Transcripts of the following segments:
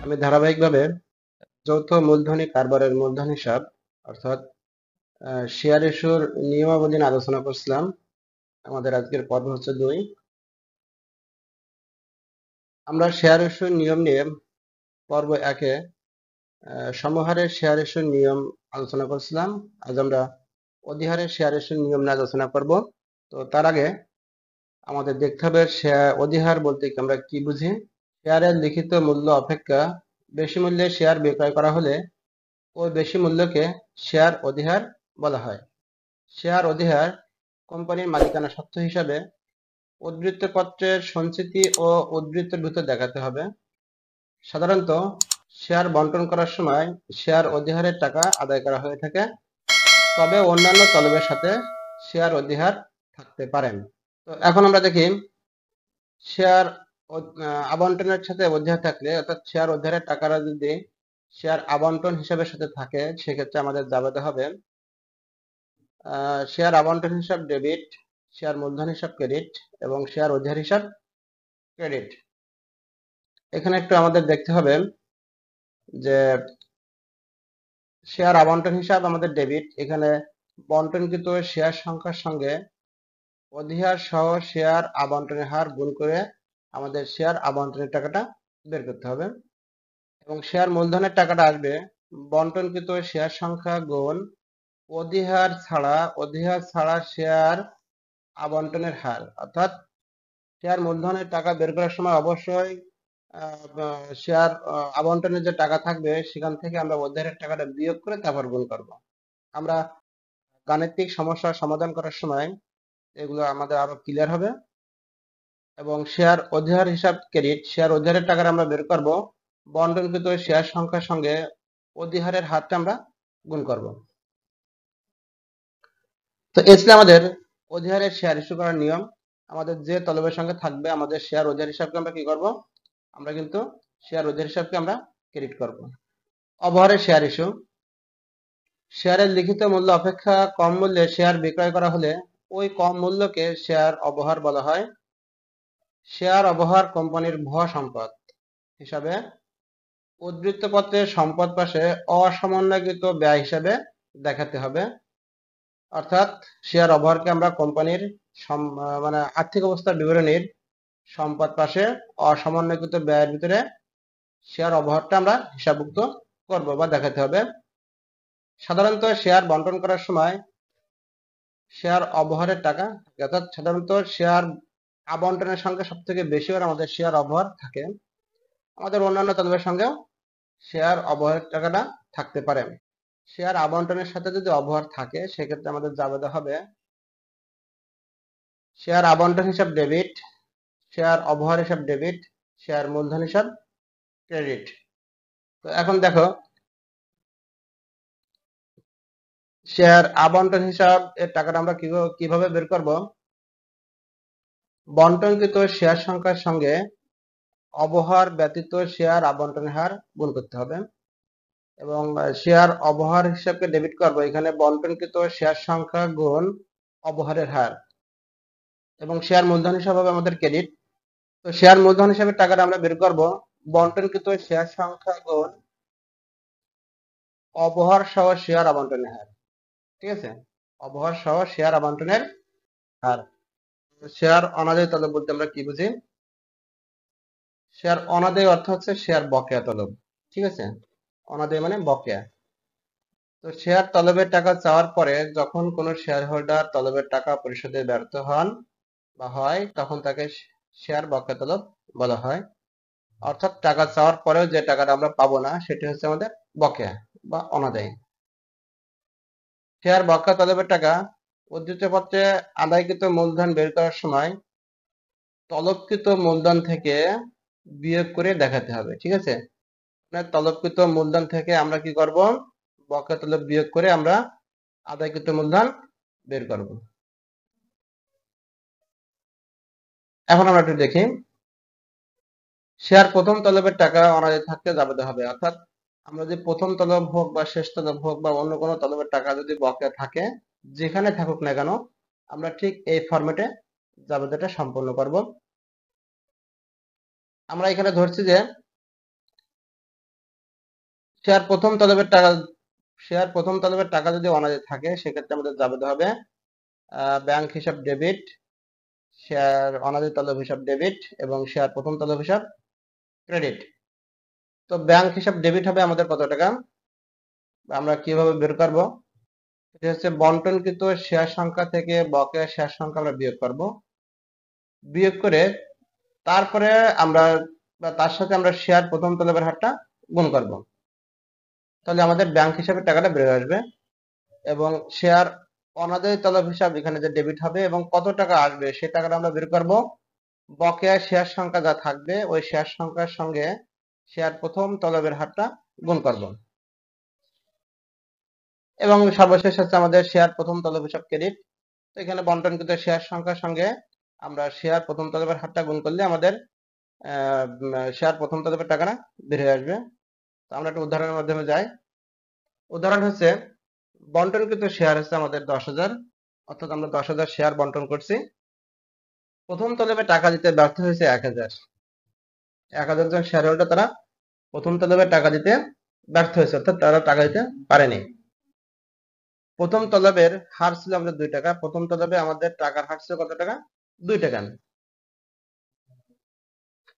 আমি ধারাবাহিকভাবে যৌথ মূলধনী কারবারের মূলধন হিসাব অর্থাৎ শেয়ার ইস্যুর নিয়মাবলী নিয়ে আলোচনা করছিলাম। আমাদের আজকের পর্ব হচ্ছে 2। আমরা শেয়ার ইস্যুর নিয়ম নিয়ে পর্ব 1-এ সমহারের শেয়ার ইস্যুর নিয়ম আলোচনা করছিলাম। আজ আমরা অধিহারের শেয়ার ইস্যুর নিয়ম নিয়ে আলোচনা করব। তো তার আগে আমাদের দেখতে হবে অধিহার বলতে আমরা কি বুঝি। শেয়ারের লিখিত মূল্য অপেক্ষা বেশি মূল্যে শেয়ার বিক্রয় করা হলে ওই বেশি মূল্যকে শেয়ার অধিহার বলা হয়। শেয়ার অধিহার কোম্পানির মালিকানা সত্ত্ব হিসাবে উদ্ধৃতপত্রের সঞ্চিতি ও উদ্ধৃতের ভিতর দেখাতে হবে। সাধারণত শেয়ার বন্টন করার সময় শেয়ার অধিহারের টাকা আদায় করা হয়ে থাকে, তবে অন্যান্য তলবের সাথে শেয়ার অধিহার থাকতে পারেন। তো এখন আমরা দেখি শেয়ার আবন্টনের সাথে অধিহার থাকলে অর্থাৎ শেয়ার অধিহারের টাকাটা যদি শেয়ার আবন্টন হিসাবের সাথে থাকে সেক্ষেত্রে আমাদের যাবে হবে শেয়ার আবন্টন হিসাব ডেবিট, শেয়ার মূলধন হিসাব ক্রেডিট এবং শেয়ার অধিহার হিসাব ক্রেডিট। এখানে একটু আমাদের দেখতে হবে যে শেয়ার আবন্টন হিসাব আমাদের ডেবিট। এখানে বন্টনকৃত শেয়ার সংখ্যার সঙ্গে অধিহার সহ শেয়ার আবন্টনের হার গুণ করে আমাদের শেয়ার আবন্টনের টাকাটা বের করতে হবে। এবং শেয়ার মূলধনের টাকাটা আসবে বন্টনকৃত শেয়ার সংখ্যা গুণ অধিহার ছাড়া শেয়ার আবন্টনের হার। অর্থাৎ শেয়ার মূলধনের টাকা বের করার সময় অবশ্যই শেয়ার আবন্টনের যে টাকা থাকবে সেখান থেকে আমরা অধিহারের টাকাটা বিয়োগ করে তারপর গুণ করব। আমরা গাণিতিক সমস্যার সমাধান করার সময় এগুলো আমাদের আরো ক্লিয়ার হবে। এবং শেয়ার অধিহার হিসাব ক্রেডিট, শেয়ার অধিহারের টাকাটা আমরা বের করব বন্টনকৃত শেয়ার সংখ্যার সঙ্গে অধিহারের হারটা আমরা গুণ করব। তো এই ছিল আমাদের অধিহারের শেয়ার ইস্যু করার নিয়ম। আমাদের যে তলবের সঙ্গে থাকবে আমাদের শেয়ার অধিহার হিসাবকে আমরা কি করব, আমরা কিন্তু শেয়ার অধিহার হিসাবকে আমরা ক্রেডিট করব। অবহারের শেয়ার ইস্যু, শেয়ারের লিখিত মূল্য অপেক্ষা কম মূল্যে শেয়ার বিক্রয় করা হলে ওই কম মূল্যকে শেয়ার অবহার বলা হয়। শেয়ার অবহার কোম্পানির ভুয়া সম্পদ হিসাবে উদ্ধৃতপত্রের সম্পদ পাশে অসমন্বয়কৃত ব্যয় হিসাবে দেখাতে হবে। অর্থাৎ শেয়ার অবহারকে আমরা কোম্পানির মানে আর্থিক অবস্থার বিবরণীর সম্পদ পাশে অসমন্বয়কৃত ব্যয়ের ভিতরে শেয়ার অবহারটা আমরা হিসাবভুক্ত করব বা দেখাতে হবে। সাধারণত শেয়ার বন্টন করার সময় শেয়ার অবহারের টাকা, অর্থাৎ সাধারণত শেয়ার আবন্টনের সঙ্গে সব থেকে বেশি করে আমাদের শেয়ার অবহার থাকে। আমাদের অন্যান্য তলবের সঙ্গেও শেয়ার অবহারের টাকাটা থাকতে পারে। শেয়ার আবন্টনের সাথে যদি অবহার থাকে সেক্ষেত্রে আমাদের যাবে হবে শেয়ার আবন্টন হিসাব ডেবিট, শেয়ার অবহার হিসাব ডেবিট, শেয়ার মূলধন হিসাব ক্রেডিট। তো এখন দেখো শেয়ার আবন্টন হিসাব এর টাকাটা আমরা কিভাবে বের করব। বন্টনকৃত শেয়ার সংখ্যার সঙ্গে অবহার ব্যতীত শেয়ার আবন্টনের হার গুণ করতে হবে এবং শেয়ার অবহার হিসাবকে ডেবিট করব এখানে বন্টনকৃত শেয়ার সংখ্যা গুণ অবহারের হার এবং শেয়ার মূলধন হিসাব হবে আমাদের ক্রেডিট। তো শেয়ার মূলধন হিসাবে টাকাটা আমরা বের করব বন্টনকৃত শেয়ার সংখ্যা গুণ অবহার সহ শেয়ার আবন্টনের হার। ঠিক আছে, অবহার সহ শেয়ার আবন্টনের হার। শেয়ার অনাদায়ী তলব বলতে আমরা কি বুঝি। শেয়ার অনাদায়ী অর্থ হচ্ছে শেয়ার বকেয়া তলব। ঠিক আছে, অনাদায়ী মানে বকেয়া। তো শেয়ার তলবের টাকা চাওয়ার পরে যখন কোনো শেয়ার হোল্ডার তলবের টাকা পরিশোধে ব্যর্থ হন বা হয় তখন তাকে শেয়ার বকেয়া তলব বলা হয়। অর্থাৎ টাকা চাওয়ার পরেও যে টাকাটা আমরা পাবো না সেটি হচ্ছে আমাদের বকেয়া বা অনাদায়ী। শেয়ার বকেয়া তলবের টাকা উদ্ধৃতপত্রে আদায়কৃত মূলধন বের করার সময় তলবকৃত মূলধন থেকে বিয়োগ করে দেখাতে হবে। ঠিক আছে, তলবকৃত মূলধন থেকে আমরা কি করব, বকেয়া তলব বিয়োগ করে আমরা আদায়কৃত মূলধন বের করব। এখন আমরা একটু দেখি শেয়ার প্রথম তলবের টাকা অনাদায়ী থাকতে যাবে হবে। অর্থাৎ আমরা যদি প্রথম তলব হোক বা শেষ তলব হোক বা অন্য কোনো তলবের টাকা যদি বকেয়া থাকে যেখানে থাকুক না কেন আমরা ঠিক এই ফরম্যাটে জাবেদাটা সম্পন্ন করব। আমরা এখানে ধরছি যে শেয়ার প্রথম তলবের টাকা যদি অনাদায় থাকে সেক্ষেত্রে আমাদের যাবে হবে ব্যাংক হিসাব ডেবিট, শেয়ার অনাদায় তলব হিসাব ডেবিট এবং শেয়ার প্রথম তলব হিসাব ক্রেডিট। তো ব্যাংক হিসাব ডেবিট হবে আমাদের কত টাকা, আমরা কিভাবে বের করব, এটা হচ্ছে বন্টনকৃত শেয়ার সংখ্যা থেকে বকেয়া শেয়ার সংখ্যা আমরা বিয়োগ করব, বিয়োগ করে তারপরে আমরা তার সাথে আমরা শেয়ার প্রথম তলবের হারটা গুণ করব, তাহলে আমাদের ব্যাংক হিসাবে টাকাটা বের হয়ে আসবে। এবং শেয়ার অনাদায়ী তলব হিসাব এখানে যে ডেবিট হবে এবং কত টাকা আসবে সেই টাকাটা আমরা বের করব, বকেয়া শেয়ার সংখ্যা যা থাকবে ওই শেয়ার সংখ্যার সঙ্গে শেয়ার প্রথম তলবের হারটা গুণ করব। এবং সর্বশেষ হচ্ছে আমাদের শেয়ার প্রথম তলব হিসাব ক্রেডিট। তো এখানে বন্টনকৃত শেয়ার সংখ্যার সঙ্গে আমরা শেয়ার প্রথম তলবের হারটা গুণ করলে আমাদের শেয়ার প্রথম তলবের টাকাটা বের হয়ে আসবে। তো আমরা একটা উদাহরণের মাধ্যমে যাই। উদাহরণ হচ্ছে বন্টনকৃত শেয়ার হচ্ছে আমাদের 10,000, অর্থাৎ আমরা 10,000 শেয়ার বন্টন করছি। প্রথম তলবে টাকা দিতে ব্যর্থ হয়েছে 1,000। 1,000 জন শেয়ার হোল্ডার তারা প্রথম তলবে টাকা দিতে ব্যর্থ হয়েছে, অর্থাৎ তারা টাকা দিতে পারেনি। প্রথম তলবের হার ছিল আমাদের 2 টাকা। প্রথম তলবে আমাদের টাকার হার ছিল কত টাকা, 2 টাকা।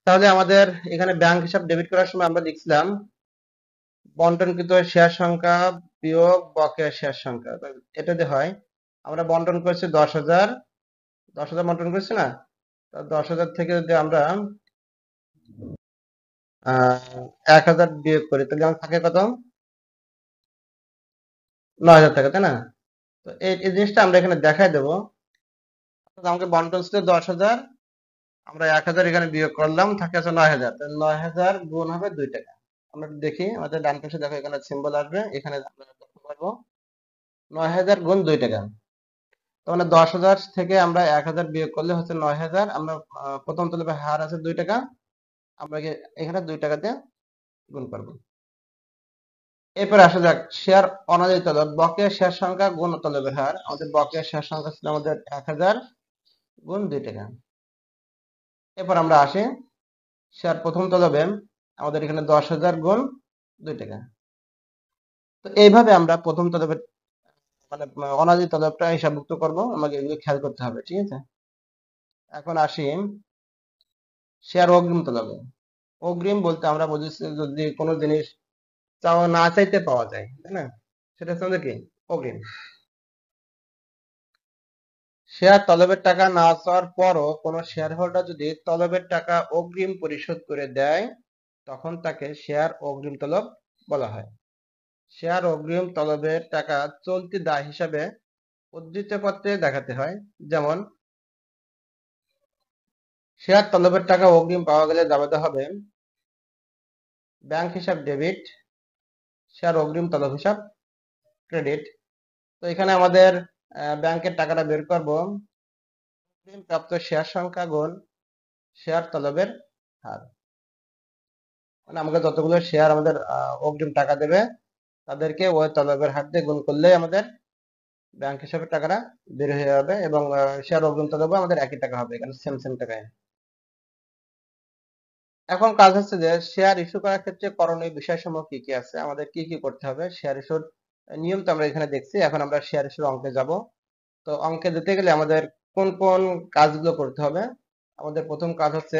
তাহলে আমাদের এখানে ব্যাংক হিসাব ডেবিট করার সময় আমরা লিখছিলাম বন্টনকৃত শেয়ার সংখ্যা বিয়োগ বকেয়া শেয়ার সংখ্যা। এটা দিয়ে হয়, আমরা বন্টন করেছি 10,000, 10,000 বন্টন করেছি না, 10,000 থেকে যদি আমরা 1,000 বিয়োগ করি তাহলে আমার থাকে কত, 9,000 টাকা, তাই না? তো এই জিনিসটা আমরা এখানে দেখাই দেবো। আমাকে বন্টন ছিল 10,000, আমরা 1,000 এখানে বিয়োগ করলাম, থাকে আছে 9,000। 9,000 গুণ হবে 2 টাকা। আমরা দেখি আমাদের ডান পাশে দেখো এখানে সিম্বল আসবে, এখানে আমরা দেখতে পারবো 9,000 গুণ 2 টাকা। তো মানে 10,000 থেকে আমরা 1,000 বিয়োগ করলে হচ্ছে 9,000। আমরা প্রথম তলবে হার আছে 2 টাকা, আমরা এখানে 2 টাকা দিয়ে গুণ করবো। এরপর আসা যাক শেয়ার অনাদায়ী তলব, বকেয়া শেয়ার সংখ্যা গুণ তলবের হার। আমাদের বকেয়া শেয়ার সংখ্যা ছিল আমাদের 1,000 গুণ 2 টাকা। এরপর আমরা আসি শেয়ার প্রথম তলবে, আমাদের এখানে 10,000 গুণ 2 টাকা। তো এইভাবে আমরা প্রথম তলবের মানে অনাদায়ী তলবটা হিসাবভুক্ত করব, আমাকে এগুলো খেয়াল করতে হবে, ঠিক আছে? এখন আসি শেয়ার অগ্রিম তলবে। অগ্রিম বলতে আমরা বুঝেছি যদি কোনো জিনিস চাওয়া না চাইতে পাওয়া যায়, তাই না, সেটা হচ্ছে আমাদের কি অগ্রিম। শেয়ার তলবের টাকা না চাওয়ার পরও কোনো শেয়ার হোল্ডার যদি তলবের টাকা অগ্রিম পরিশোধ করে দেয় তখন তাকে শেয়ার অগ্রিম তলব বলা হয়। শেয়ার অগ্রিম তলবের টাকা চলতি দায় হিসাবে উদ্ধৃতপত্রে দেখাতে হয়। যেমন শেয়ার তলবের টাকা অগ্রিম পাওয়া গেলে দাবাতে হবে ব্যাংক হিসাব ডেবিট, শেয়ার অগ্রিম তলব হিসাব ক্রেডিট। তো এখানে আমাদের ব্যাংকের টাকাটা বের করব, অগ্রিম প্রাপ্ত শেয়ার সংখ্যা গুণ শেয়ার তলবের হার। মানে আমাকে যতগুলো শেয়ার আমাদের অগ্রিম টাকা দেবে তাদেরকে ওই তলবের হার দিয়ে গুণ করলেই আমাদের ব্যাংক হিসাবে টাকাটা বের হয়ে যাবে এবং শেয়ার অগ্রিম তলব আমাদের একই টাকা হবে, এখানে সেম সেম টাকায়। এখন কাজ হচ্ছে যে শেয়ার ইস্যু করার ক্ষেত্রে করণীয় বিষয়সমূহ কি কি আছে, আমাদের কি কি করতে হবে। শেয়ার ইস্যুর নিয়ম তো আমরা এখানে দেখছি, এখন আমরা শেয়ার ইস্যুর অঙ্কে যাব। তো অঙ্কে যেতে গেলে আমাদের কোন কোন কাজগুলো করতে হবে। আমাদের প্রথম কাজ হচ্ছে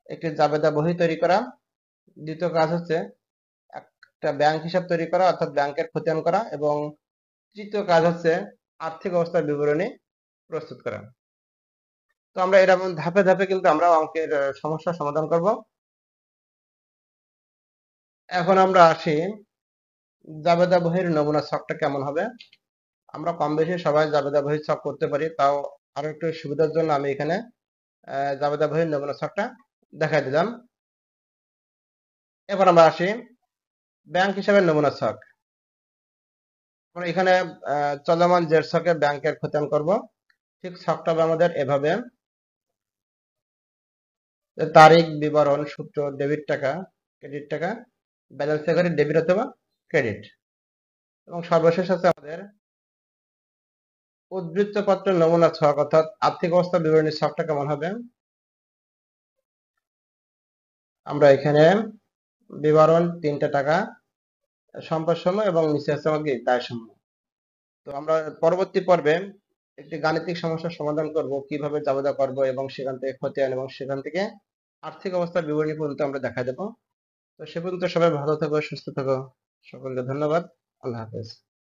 একটি জাবেদা বহি তৈরি করা, দ্বিতীয় কাজ হচ্ছে একটা ব্যাংক হিসাব তৈরি করা অর্থাৎ ব্যাংকের খতিয়ান করা, এবং তৃতীয় কাজ হচ্ছে আর্থিক অবস্থার বিবরণী প্রস্তুত করা। তো আমরা এরকম ধাপে ধাপে কিন্তু আমরা অঙ্কের সমস্যার সমাধান করব। এখন আমরা আসি জাবেদা বহির নমুনা ছকটা কেমন হবে। আমরা কম বেশি সবাই জাবেদা বহির ছক করতে পারি, তাও আরো একটু সুবিধার জন্য আমি এখানে জাবেদা বহির নমুনা ছকটা দেখাই দিলাম। এবার আমরা আসি ব্যাংক হিসাবের নমুনা ছক। আমরা এখানে চলমান জের ছকে ব্যাংকের খতিয়ান করব। ঠিক ছকটা হবে আমাদের এভাবে, তারিখ, বিবরণ, সূত্র, ডেবিট টাকা, ক্রেডিট টাকা, ব্যালেন্স লেখাটি ডেবিট অথবা ক্রেডিট, এবং সর্বশেষ আছে আমাদের উদ্ধৃতপত্র নমুনা ছক অর্থাৎ আর্থিক অবস্থা বিবরণী ছকটা কেমন হবে। আমরা এখানে বিবরণ 3টা টাকা, সম্পদ সমূহ এবং নিচে আছে আমাদের কি দায় সমূহ। তো আমরা পরবর্তী পর্বে একটি গাণিতিক সমস্যার সমাধান করব, কিভাবে জাবেদা করব এবং সেখান থেকে খতিয়ান এবং সেখান থেকে আর্থিক অবস্থার বিবরণী পর্যন্ত আমরা দেখা দেব। তো সে পর্যন্ত সবাই ভালো থাকো, সুস্থ থাকো। সকলকে ধন্যবাদ। আল্লাহ হাফেজ।